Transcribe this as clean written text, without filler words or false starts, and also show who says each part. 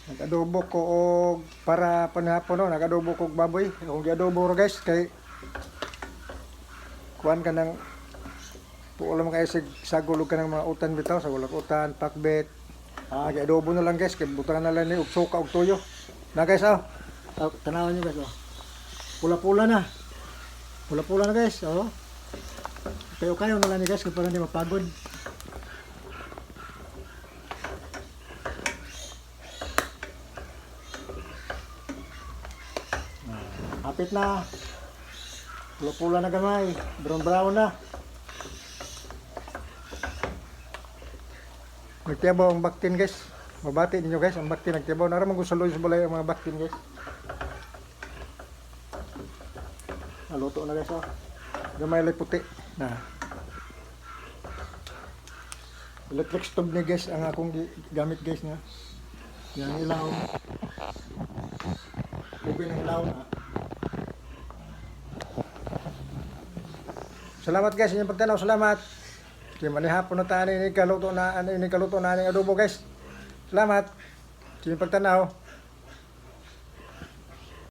Speaker 1: Nag-adobo ko og para panahapon no, nag-adobo ko og baboy. Akong gi-adobo ro guys kay kuan ka ng tuolam kay sagulog ka ng mga utan bitaw, sagulog utan, pakbet. Gi-adobo na lang guys kay butangan na lang ni og suka og tuyo. Na guys tanawan niyo guys Pula-pula na. Pula-pula na guys, Kayo na lang ni guys kay para hindi mapagod. Hapit na. Pula-pula na gamay. Brown-brown na. Nagtiyabaw ang baktin guys. Mabati ninyo guys ang baktin. Nagtiyabaw. Naramang gusuloy sa balay ang mga baktin guys. Naluto na guys Gamay lang puti. Electric stove ni guys ang akong gamit guys na. Yang ilaw. Ubi ng ilaw na. Salamat guys inyong pagtanaw, salamat. Kaya manihapon na tayo ini kaluto na ini adobo guys. Salamat. Inyong pagtanaw.